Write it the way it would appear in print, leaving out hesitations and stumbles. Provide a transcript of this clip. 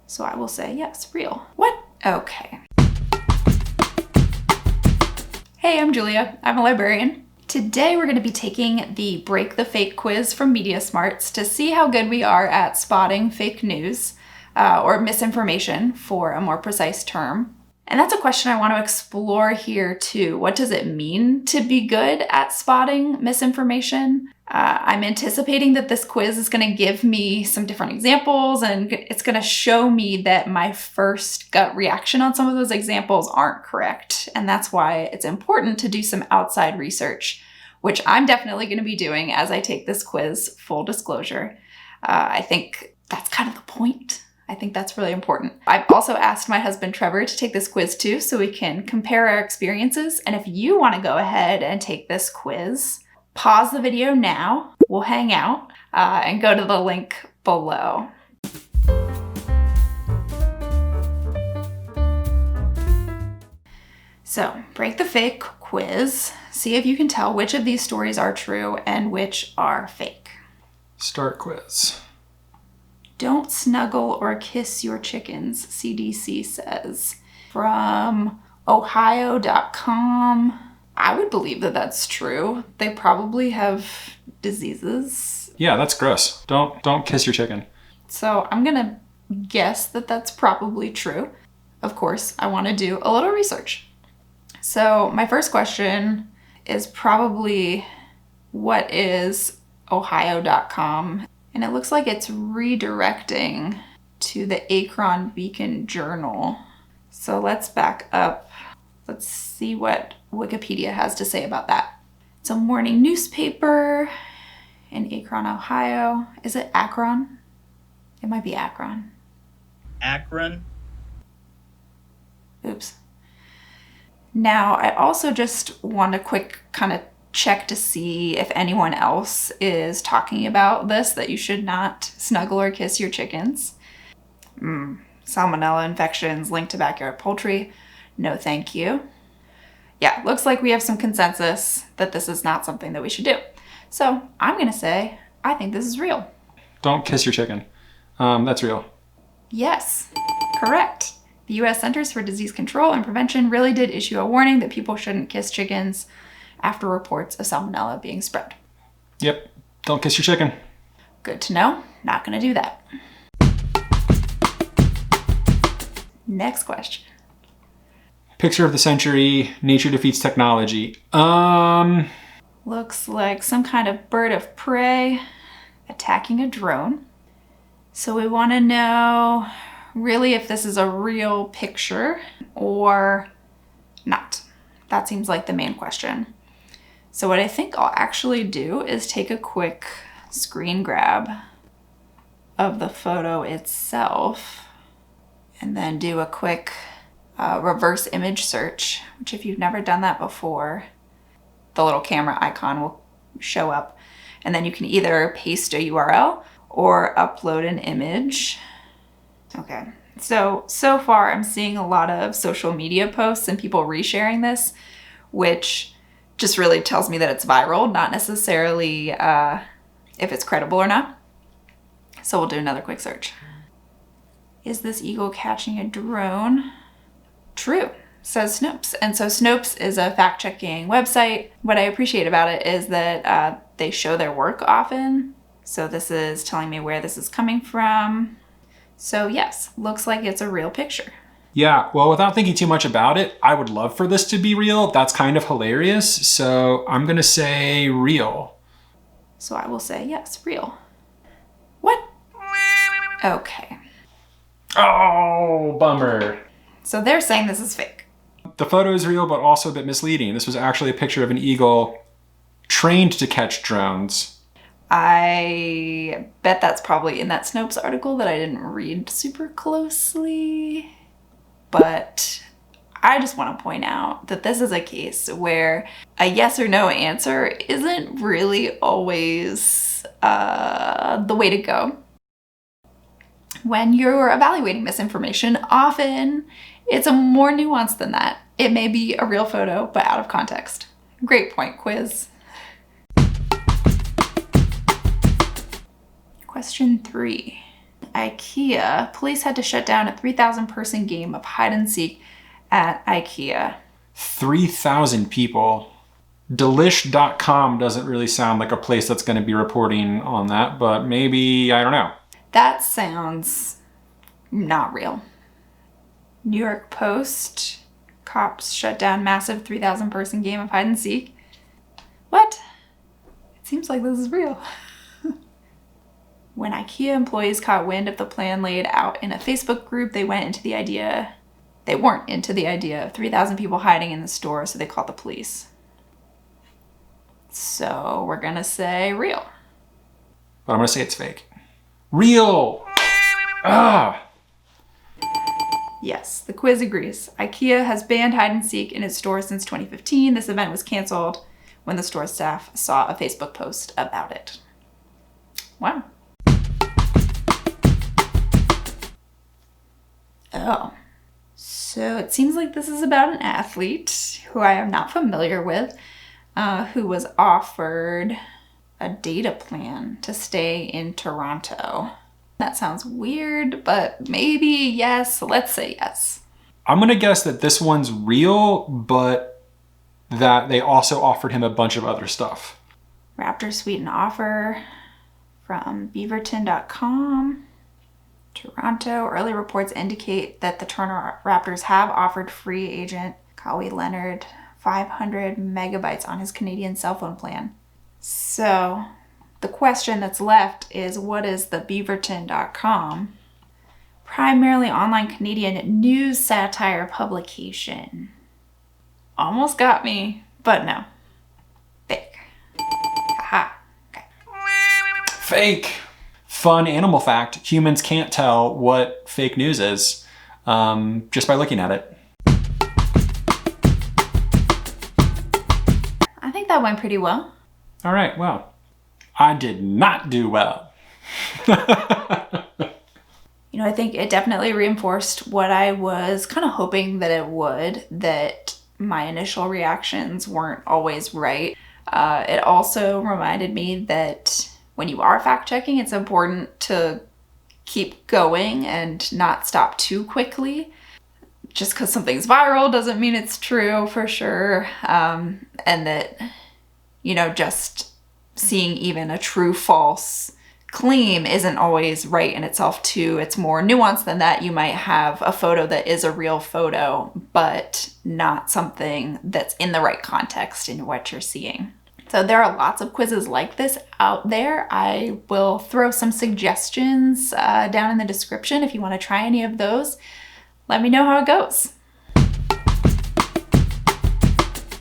So I will say yes, real. What? Okay. Hey, I'm Julia. I'm a librarian. Today we're going to be taking the Break the Fake quiz from Media Smarts to see how good we are at spotting fake news or misinformation, for a more precise term. And that's a question I want to explore here too. What does it mean to be good at spotting misinformation? I'm anticipating that this quiz is going to give me some different examples, and it's going to show me that my first gut reaction on some of those examples aren't correct. And that's why it's important to do some outside research, which I'm definitely going to be doing as I take this quiz, full disclosure. I think that's kind of the point. I think that's really important. I've also asked my husband Trevor to take this quiz too, so we can compare our experiences. And if you want to go ahead and take this quiz, pause the video now, we'll hang out, and go to the link below. So, break the fake quiz. See if you can tell which of these stories are true and which are fake. Start quiz. Don't snuggle or kiss your chickens, CDC says. From Ohio.com. I would believe that that's true. They probably have diseases. Yeah, that's gross. Don't kiss your chicken. So I'm gonna guess that that's probably true. Of course, I want to do a little research. So my first question is probably, what is Ohio.com? And it looks like it's redirecting to the Akron Beacon Journal. So let's back up. Let's see what Wikipedia has to say about that. It's a morning newspaper in Akron, Ohio. Is it Akron? It might be Akron. Akron. Oops. Now, I also just want a quick kind of check to see if anyone else is talking about this, that you should not snuggle or kiss your chickens. Salmonella infections linked to backyard poultry. No, thank you. Yeah, looks like we have some consensus that this is not something that we should do. So I'm going to say, I think this is real. Don't kiss your chicken. That's real. Yes, correct. The U.S. Centers for Disease Control and Prevention really did issue a warning that people shouldn't kiss chickens after reports of salmonella being spread. Yep, don't kiss your chicken. Good to know. Not going to do that. Next question. Picture of the century, nature defeats technology. Looks like some kind of bird of prey attacking a drone. So we want to know really if this is a real picture or not. That seems like the main question. So what I think I'll actually do is take a quick screen grab of the photo itself and then do a quick reverse image search, which if you've never done that before, the little camera icon will show up. And then you can either paste a URL or upload an image. Okay, so far I'm seeing a lot of social media posts and people resharing this, which just really tells me that it's viral, not necessarily if it's credible or not. So we'll do another quick search. Is this eagle catching a drone? True, says Snopes. And so Snopes is a fact-checking website. What I appreciate about it is that they show their work often. So this is telling me where this is coming from. So yes, looks like it's a real picture. Yeah, well, without thinking too much about it, I would love for this to be real. That's kind of hilarious. So I'm going to say real. So I will say yes, real. What? Okay. Oh, bummer. So they're saying this is fake. The photo is real, but also a bit misleading. This was actually a picture of an eagle trained to catch drones. I bet that's probably in that Snopes article that I didn't read super closely. But I just want to point out that this is a case where a yes or no answer isn't really always the way to go. When you're evaluating misinformation, often it's a more nuanced than that. It may be a real photo, but out of context. Great point, quiz. Question 3. IKEA. Police had to shut down a 3,000 person game of hide and seek at IKEA. 3,000 people. Delish.com doesn't really sound like a place that's going to be reporting on that, but maybe, I don't know. That sounds not real. New York Post. Cops shut down massive 3,000 person game of hide and seek. What? It seems like this is real. When IKEA employees caught wind of the plan laid out in a Facebook group, they weren't into the idea of 3,000 people hiding in the store, so they called the police. So we're gonna say real. But I'm gonna say it's fake. Real! Ah! Yes, the quiz agrees. IKEA has banned hide and seek in its stores since 2015. This event was canceled when the store staff saw a Facebook post about it. Wow. Oh. So it seems like this is about an athlete who I am not familiar with, who was offered a data plan to stay in Toronto. That sounds weird, but maybe yes. Let's say yes. I'm gonna guess that this one's real, but that they also offered him a bunch of other stuff. Raptors sweeten offer from beaverton.com. Toronto. Early reports indicate that the Toronto Raptors have offered free agent Kawhi Leonard 500 megabytes on his Canadian cell phone plan. So the question that's left is, what is the beaverton.com? Primarily online Canadian news satire publication. Almost got me, but no. Fake. Haha. Okay. Fake! Fun animal fact, humans can't tell what fake news is just by looking at it. I think that went pretty well. All right, well, I did not do well. You know, I think it definitely reinforced what I was kind of hoping that it would, that my initial reactions weren't always right. It also reminded me that when you are fact-checking, it's important to keep going and not stop too quickly. Just because something's viral doesn't mean it's true for sure. And that, you know, just seeing even a true false claim isn't always right in itself too. It's more nuanced than that. You might have a photo that is a real photo, but not something that's in the right context in what you're seeing. So there are lots of quizzes like this out there. I will throw some suggestions down in the description if you want to try any of those. Let me know how it goes.